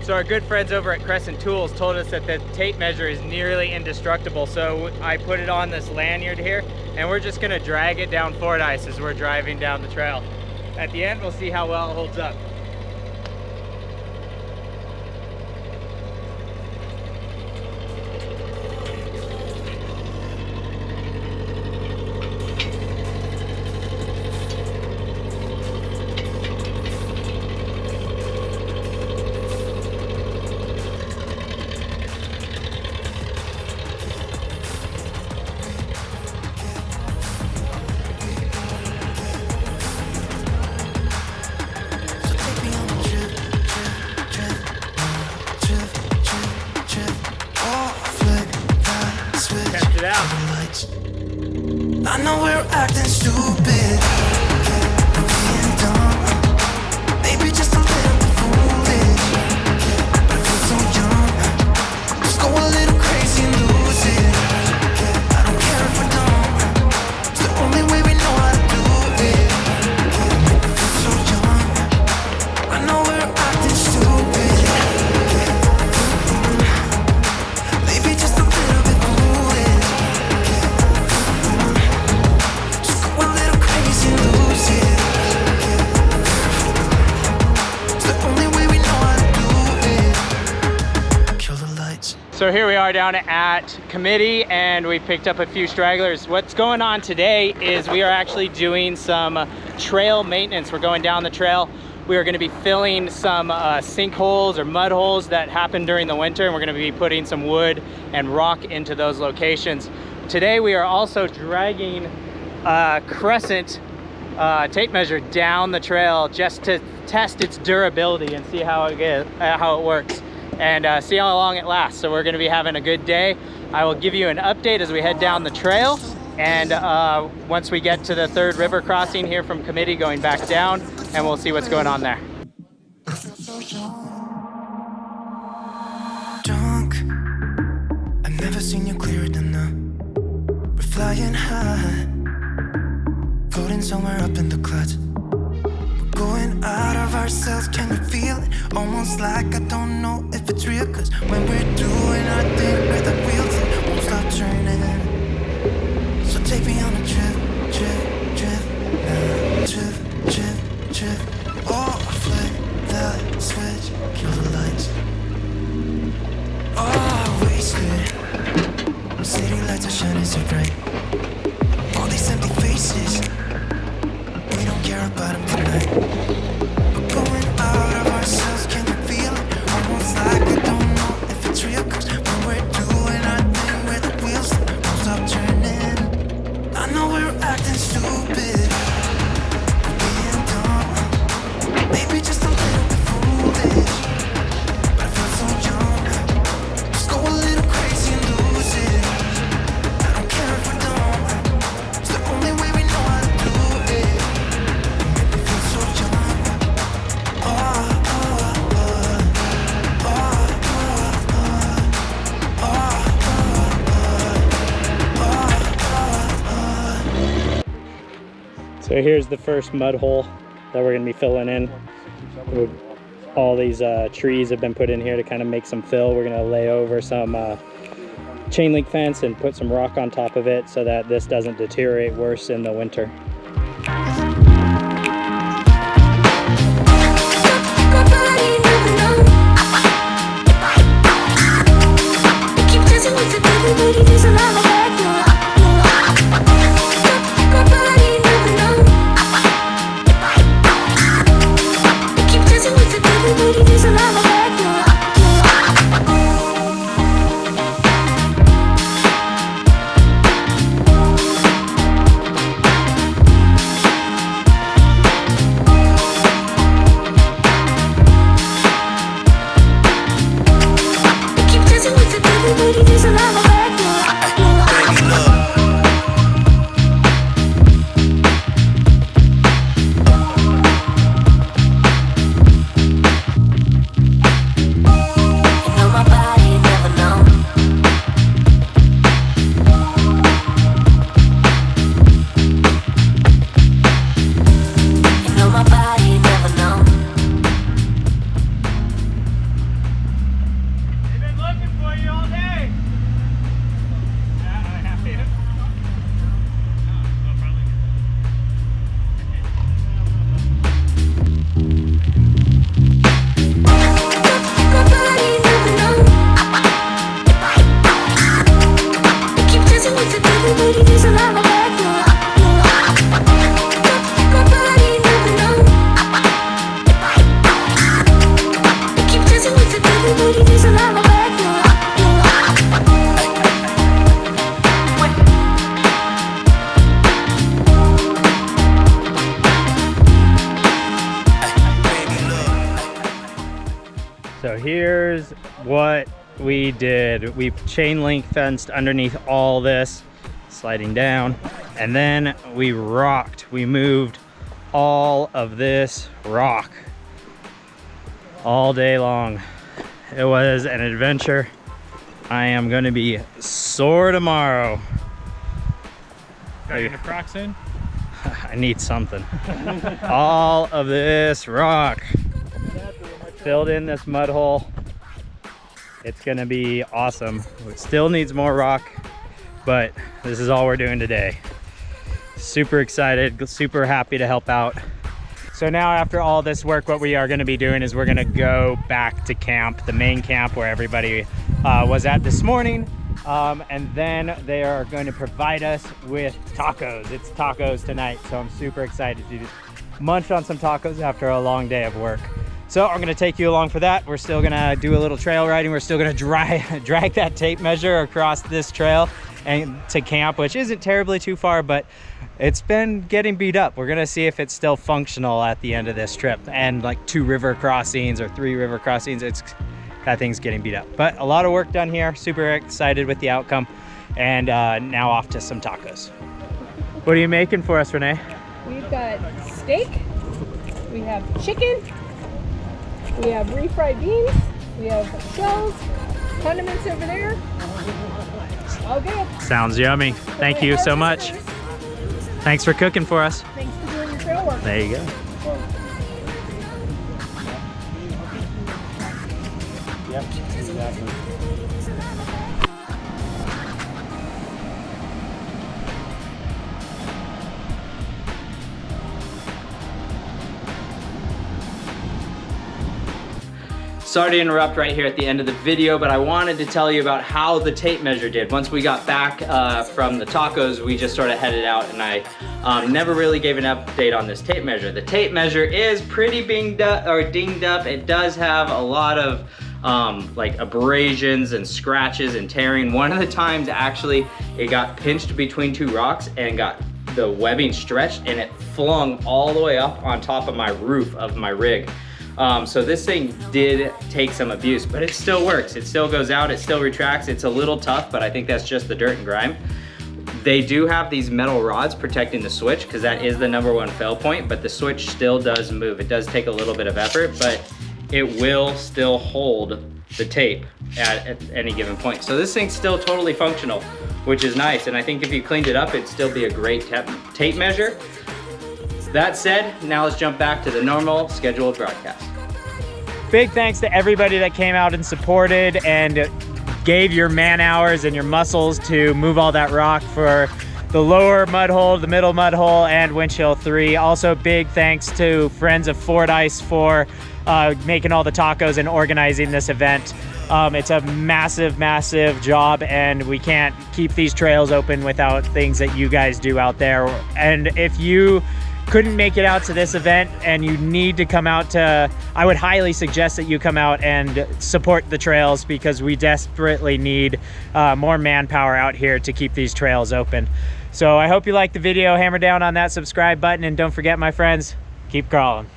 So our good friends over at Crescent Tools told us that the tape measure is nearly indestructible. So I put it on this lanyard here, and we're just gonna drag it down Fordyce as we're driving down the trail. At the end, we'll see how well it holds up. I know we're acting stupid, being dumb, maybe just a little bit foolish, but I feel so young. Just go a little crazy and lose it. I don't care if we're dumb, it's the only way we know how to do it. I feel so young. I know we're acting stupid, maybe just a little bit foolish. So here we are down at Committee, and we picked up a few stragglers. What's going on today is we are actually doing some trail maintenance. We're going down the trail. We are going to be filling some sinkholes or mud holes that happened during the winter, and we're going to be putting some wood and rock into those locations. Today we are also dragging Crescent tape measure down the trail just to test its durability and see how it works, and see how long it lasts. So we're going to be having a good day. I will give you an update as we head down the trail, and once we get to the third river crossing here from Committee going back down, and we'll see what's going on there. Drunk, I've never seen you clearer than now. We're flying high, floating somewhere up in the clouds. We're going out of ourselves, can you feel it? Almost like I don't know if it's real, cause when we're doing our thing, we're the wheels that won't stop turning. So take me on a trip, oh, flip the switch, kill the lights. Oh, wasted, city lights are shining so bright. All these empty faces, we don't care about them tonight. We're going out of ourselves, can you feel it? Almost like I don't know if it's real, cause when we're doing our thing, we're the wheels that won't stop turning. I know we're acting stupid, being dumb, maybe just a little bit foolish, but I feel so young. Just go a little crazy and lose it. I don't care if we're dumb, it's the only way we know how to do it. Make me feel so young. So here's the first mud hole that we're going to be filling in. All these trees have been put in here to kind of make some fill. We're going to lay over some chain link fence and put some rock on top of it so that this doesn't deteriorate worse in the winter. here's what we did. We chain link fenced underneath all this, sliding down, and then we rocked. We moved all of this rock all day long. It was an adventure. I am going to be sore tomorrow. Got you in a crock soon? I need something. All of this rock filled in this mud hole. It's gonna be awesome. It still needs more rock, but this is all we're doing today. Super excited, super happy to help out. So now after all this work, what we are gonna be doing is we're gonna go back to camp, the main camp where everybody was at this morning. And then they are going to provide us with tacos. It's tacos tonight, so I'm super excited to munch on some tacos after a long day of work. So I'm gonna take you along for that. We're still gonna do a little trail riding. We're still gonna drag that tape measure across this trail and to camp, which isn't terribly too far, but it's been getting beat up. We're gonna see if it's still functional at the end of this trip. And like 2 river crossings or 3 river crossings, that thing's getting beat up. But a lot of work done here. Super excited with the outcome. And now off to some tacos. What are you making for us, Renee? We've got steak, we have chicken, we have refried beans, we have shells, condiments over there. All good. Sounds yummy. Thank you so much. Thanks for cooking for us. Thanks for doing your trail work. There you go. Yep, exactly. Sorry to interrupt right here at the end of the video, but I wanted to tell you about how the tape measure did. Once we got back from the tacos, we just sort of headed out, and I never really gave an update on this tape measure. The tape measure is pretty dinged up. It does have a lot of like abrasions and scratches and tearing. One of the times actually it got pinched between 2 rocks and got the webbing stretched, and it flung all the way up on top of my roof of my rig. So this thing did take some abuse, but it still works. It still goes out, it still retracts. It's a little tough, but I think that's just the dirt and grime. They do have these metal rods protecting the switch, because that is the #1 fail point, but the switch still does move. It does take a little bit of effort, but it will still hold the tape at any given point. So this thing's still totally functional, which is nice. And I think if you cleaned it up, it'd still be a great tape measure. That said, now let's jump back to the normal scheduled broadcast. Big thanks to everybody that came out and supported and gave your man hours and your muscles to move all that rock for the lower mud hole, the middle mud hole, and Winchell 3. Also, big thanks to friends of Fordyce for making all the tacos and organizing this event. It's a massive, massive job, and we can't keep these trails open without things that you guys do out there. And if you couldn't make it out to this event and you need to come out I would highly suggest that you come out and support the trails, because we desperately need more manpower out here to keep these trails open. So I hope you liked the video. Hammer down on that subscribe button, and don't forget, my friends, keep crawling.